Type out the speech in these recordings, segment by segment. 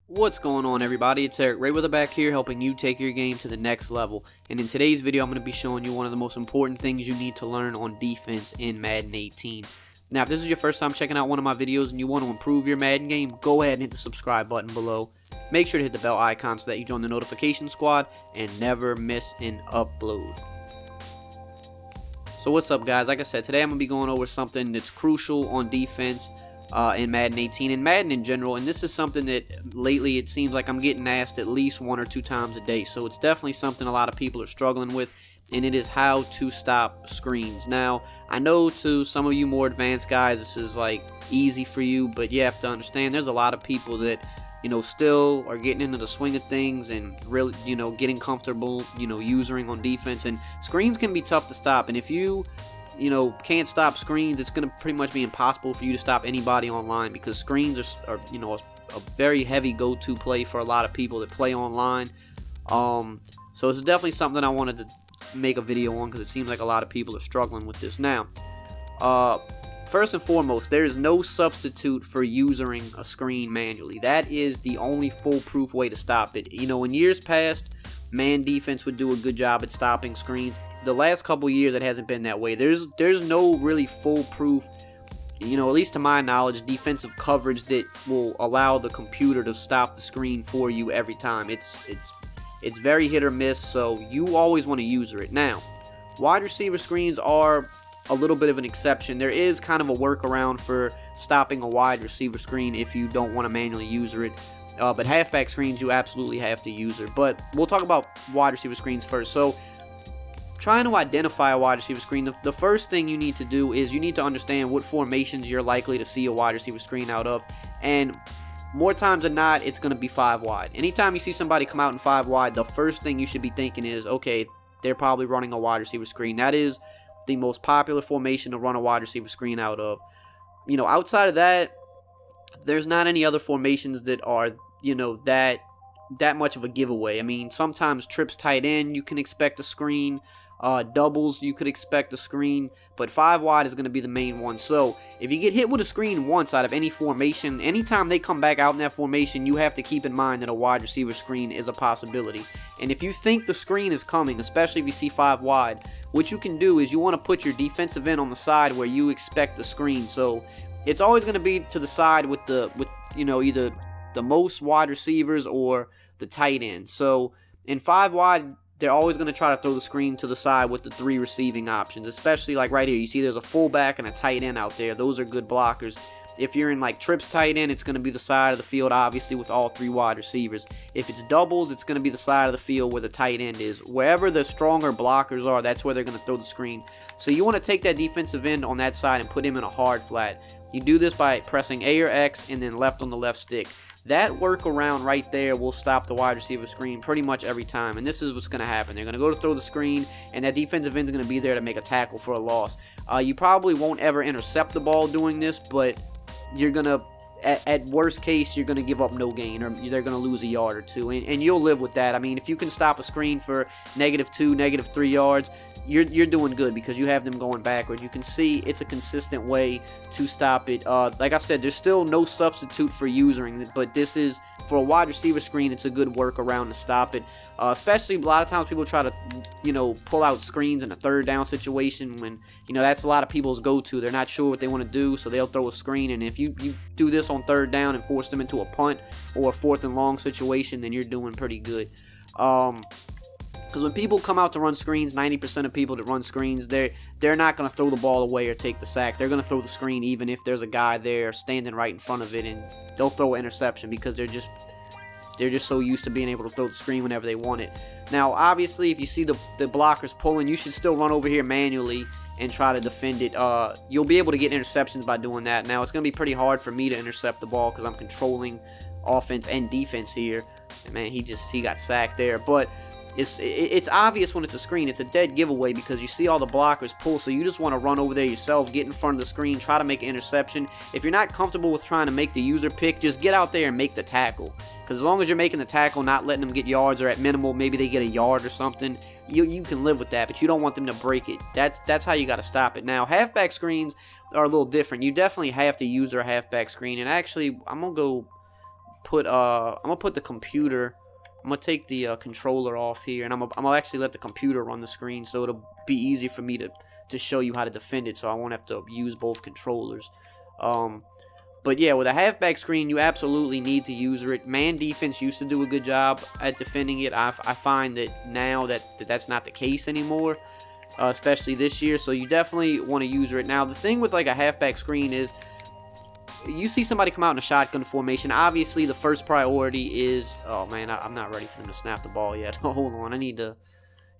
What's going on, everybody? It's EricRayweather back here helping you take your game to the next level. And in today's video, I'm going to be showing you one of the most important things you need to learn on defense in Madden 18. Now, if this is your first time checking out one of my videos and you want to improve your Madden game, go ahead and hit the subscribe button below. Make sure to hit the bell icon so that you join the notification squad and never miss an upload. So what's up, guys? Like I said, today I'm going to be going over something that's crucial on defense in Madden 18 and Madden in general, and this is something that lately it seems like I'm getting asked at least 1 or 2 times a day, so it's definitely something a lot of people are struggling with, and it is how to stop screens. Now, I know to some of you more advanced guys this is like easy for you, but you have to understand there's a lot of people that still are getting into the swing of things and really getting comfortable using on defense, and screens can be tough to stop, and if you can't stop screens, it's going to pretty much be impossible for you to stop anybody online, because screens are a very heavy go-to play for a lot of people that play online. So it's definitely something I wanted to make a video on, because it seems like a lot of people are struggling with this. Now, first and foremost, there is no substitute for using a screen manually. That is the only foolproof way to stop it. In years past, man defense would do a good job at stopping screens. The last couple years it hasn't been that way. There's no really foolproof, at least to my knowledge, defensive coverage that will allow the computer to stop the screen for you every time. It's very hit or miss, so you always want to user it. Now, wide receiver screens are a little bit of an exception. There is kind of a workaround for stopping a wide receiver screen if you don't want to manually user it. But halfback screens, you absolutely have to use it. But we'll talk about wide receiver screens first. So, trying to identify a wide receiver screen, the first thing you need to do is you need to understand what formations you're likely to see a wide receiver screen out of. And more times than not, it's going to be 5 wide. Anytime you see somebody come out in 5 wide, the first thing you should be thinking is, okay, they're probably running a wide receiver screen. That is the most popular formation to run a wide receiver screen out of. Outside of that, there's not any other formations that are that much of a giveaway. I mean, sometimes trips tight end you can expect a screen, doubles you could expect a screen, but 5 wide is going to be the main one. So if you get hit with a screen once out of any formation, anytime they come back out in that formation, you have to keep in mind that a wide receiver screen is a possibility. And if you think the screen is coming, especially if you see 5 wide, what you can do is you want to put your defensive end on the side where you expect the screen. So it's always going to be to the side with either the most wide receivers or the tight end. So in 5 wide, they're always going to try to throw the screen to the side with the 3 receiving options, especially like right here. You see there's a fullback and a tight end out there. Those are good blockers. If you're in like trips tight end, it's going to be the side of the field, obviously, with all 3 wide receivers. If it's doubles, it's going to be the side of the field where the tight end is. Wherever the stronger blockers are, that's where they're going to throw the screen. So you want to take that defensive end on that side and put him in a hard flat. You do this by pressing A or X and then left on the left stick. That workaround right there will stop the wide receiver screen pretty much every time. And this is what's going to happen. They're going to go to throw the screen, and that defensive end is going to be there to make a tackle for a loss. You probably won't ever intercept the ball doing this, but you're going to, at worst case, you're going to give up no gain, or they're going to lose a yard or 2. And you'll live with that. I mean, if you can stop a screen for -2, -3 yards, you're doing good, because you have them going backward. You can see it's a consistent way to stop it. Like I said, there's still no substitute for using it, but this is, for a wide receiver screen, it's a good workaround to stop it. Especially a lot of times people try to, pull out screens in a 3rd down situation when, that's a lot of people's go-to. They're not sure what they want to do, so they'll throw a screen. And if you do this on 3rd down and force them into a punt or a 4th and long situation, then you're doing pretty good. Because when people come out to run screens, 90% of people that run screens, they're not going to throw the ball away or take the sack. They're going to throw the screen even if there's a guy there standing right in front of it, and they'll throw an interception because they're just so used to being able to throw the screen whenever they want it. Now, obviously, if you see the blockers pulling, you should still run over here manually and try to defend it. You'll be able to get interceptions by doing that. Now, it's going to be pretty hard for me to intercept the ball because I'm controlling offense and defense here. And man, he got sacked there, but it's obvious when it's a screen. It's a dead giveaway because you see all the blockers pull, so you just want to run over there yourself, get in front of the screen, try to make an interception. If you're not comfortable with trying to make the user pick, just get out there and make the tackle. Because as long as you're making the tackle, not letting them get yards, or at minimal, maybe they get a yard or something, you can live with that, but you don't want them to break it. That's how you got to stop it. Now, halfback screens are a little different. You definitely have to use their halfback screen, and actually, I'm going to go put the computer. I'm gonna take the controller off here, and I'm gonna actually let the computer run the screen, so it'll be easy for me to show you how to defend it, so I won't have to use both controllers. But yeah, with a halfback screen, you absolutely need to use it. Man defense used to do a good job at defending it. I find that now that's not the case anymore, especially this year. So you definitely want to use it. Now, the thing with like a halfback screen is, you see somebody come out in a shotgun formation. Obviously, the first priority is, oh man, I'm not ready for them to snap the ball yet. Hold on, I need to.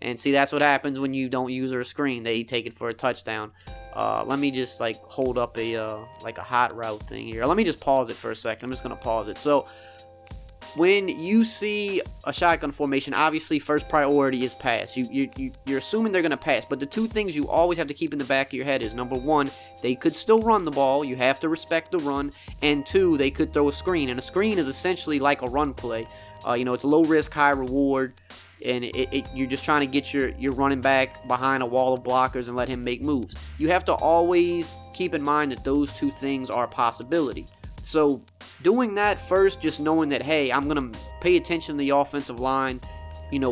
And see, that's what happens when you don't use a screen. They take it for a touchdown. Let me just like hold up a like a hot route thing here. Let me just pause it for a second. I'm just gonna pause it. So when you see a shotgun formation, obviously first priority is pass. You're assuming they're gonna pass, but the two things you always have to keep in the back of your head is, number one, they could still run the ball. You have to respect the run, and two, they could throw a screen. And a screen is essentially like a run play. It's low risk, high reward. And you're just trying to get your running back behind a wall of blockers and let him make moves. You have to always keep in mind that those two things are a possibility. So doing that first, just knowing that, hey, I'm going to pay attention to the offensive line,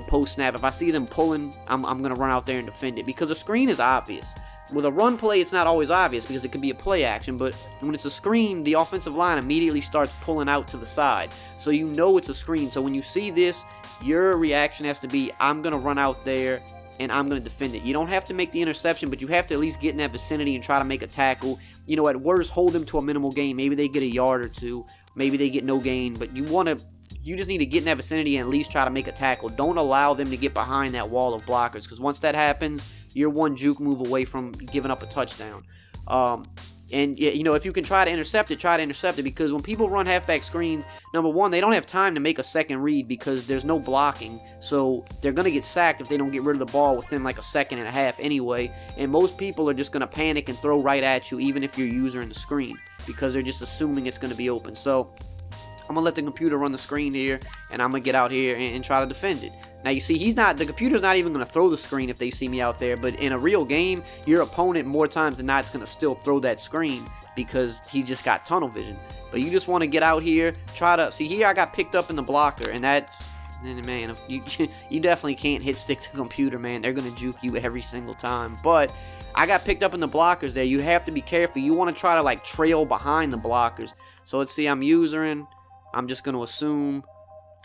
post snap. If I see them pulling, I'm going to run out there and defend it, because a screen is obvious. With a run play, it's not always obvious because it could be a play action, but when it's a screen, the offensive line immediately starts pulling out to the side. So you know it's a screen. So when you see this, your reaction has to be, I'm going to run out there and I'm going to defend it. You don't have to make the interception, but you have to at least get in that vicinity and try to make a tackle. At worst, hold them to a minimal gain. Maybe they get a yard or two. Maybe they get no gain, but you just need to get in that vicinity and at least try to make a tackle. Don't allow them to get behind that wall of blockers, because once that happens, you're one juke move away from giving up a touchdown. And if you can try to intercept it, because when people run halfback screens, number one, they don't have time to make a second read because there's no blocking. So they're going to get sacked if they don't get rid of the ball within like a second and a half anyway. And most people are just going to panic and throw right at you, even if you're using the screen, because they're just assuming it's going to be open. So I'm going to let the computer run the screen here, and I'm going to get out here and try to defend it. Now, you see, the computer's not even going to throw the screen if they see me out there, but in a real game, your opponent, more times than not, is going to still throw that screen because he just got tunnel vision. But you just want to get out here, see here I got picked up in the blocker, and that's, man, if you definitely can't hit stick to computer, man. They're going to juke you every single time. But I got picked up in the blockers there. You have to be careful. You want to try to like trail behind the blockers. So let's see, I'm usering. I'm just going to assume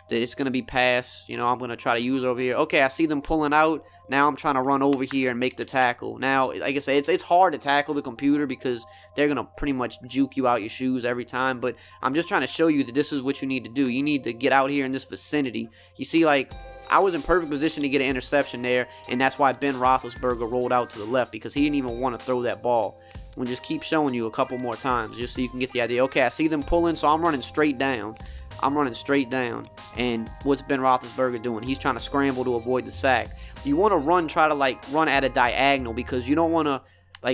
that it's going to be pass. I'm going to try to use over here. Okay, I see them pulling out. Now I'm trying to run over here and make the tackle. Now, like I said, it's hard to tackle the computer because they're going to pretty much juke you out your shoes every time. But I'm just trying to show you that this is what you need to do. You need to get out here in this vicinity. You see, like, I was in perfect position to get an interception there, and that's why Ben Roethlisberger rolled out to the left, because he didn't even want to throw that ball. We'll just keep showing you a couple more times just so you can get the idea. Okay, I see them pulling, so I'm running straight down. And what's Ben Roethlisberger doing? He's trying to scramble to avoid the sack. You want to try to run at a diagonal, because you don't want to,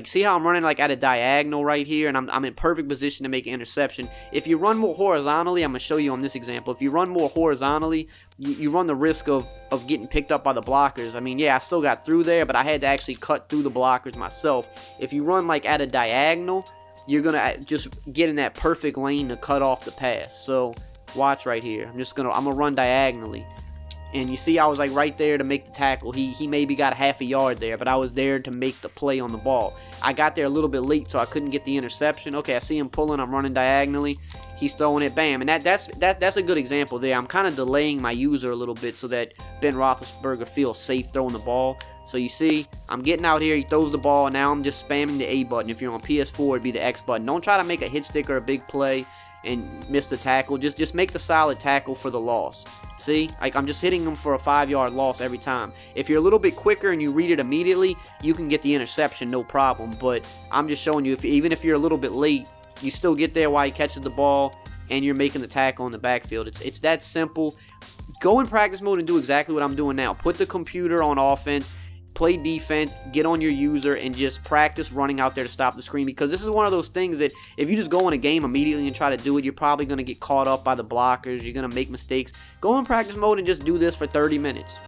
see how I'm running at a diagonal right here, and I'm in perfect position to make an interception. If you run more horizontally, I'm going to show you on this example. If you run more horizontally, you run the risk of getting picked up by the blockers. I mean, yeah, I still got through there, but I had to actually cut through the blockers myself. If you run at a diagonal, you're going to just get in that perfect lane to cut off the pass. So watch right here. I'm going to run diagonally. And you see I was right there to make the tackle. He maybe got half a yard there, but I was there to make the play on the ball. I got there a little bit late, so I couldn't get the interception. Okay, I see him pulling. I'm running diagonally. He's throwing it. Bam. And that's a good example there. I'm kind of delaying my user a little bit so that Ben Roethlisberger feels safe throwing the ball. So you see, I'm getting out here. He throws the ball, and now I'm just spamming the A button. If you're on PS4, it'd be the X button. Don't try to make a hit stick or a big play and miss the tackle. Just make the solid tackle for the loss. See, I'm just hitting them for a 5-yard loss every time. If you're a little bit quicker and you read it immediately, you can get the interception, no problem. But I'm just showing you, even if you're a little bit late, you still get there while he catches the ball and you're making the tackle in the backfield. It's that simple. Go in practice mode and do exactly what I'm doing now. Put the computer on offense, play defense, get on your user, and just practice running out there to stop the screen, because this is one of those things that if you just go in a game immediately and try to do it, you're probably going to get caught up by the blockers. You're going to make mistakes. Go in practice mode and just do this for 30 minutes,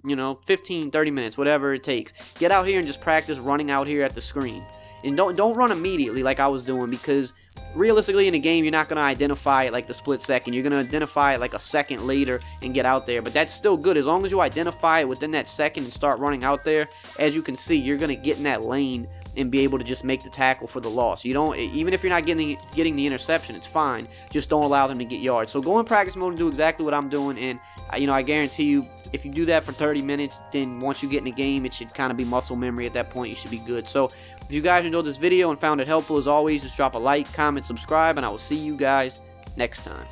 15, 30 minutes, whatever it takes. Get out here and just practice running out here at the screen. And don't run immediately like I was doing, because realistically in the game you're not going to identify it like the split second. You're going to identify it like a second later and get out there, but that's still good. As long as you identify it within that second and start running out there, as you can see, you're going to get in that lane and be able to just make the tackle for the loss. You don't, even if you're not getting the interception, it's fine. Just don't allow them to get yards. So go in practice mode and do exactly what I'm doing, and I guarantee you, if you do that for 30 minutes, then once you get in the game, it should kind of be muscle memory at that point. You should be good. So if you guys enjoyed this video and found it helpful, as always, just drop a like, comment, subscribe, and I will see you guys next time.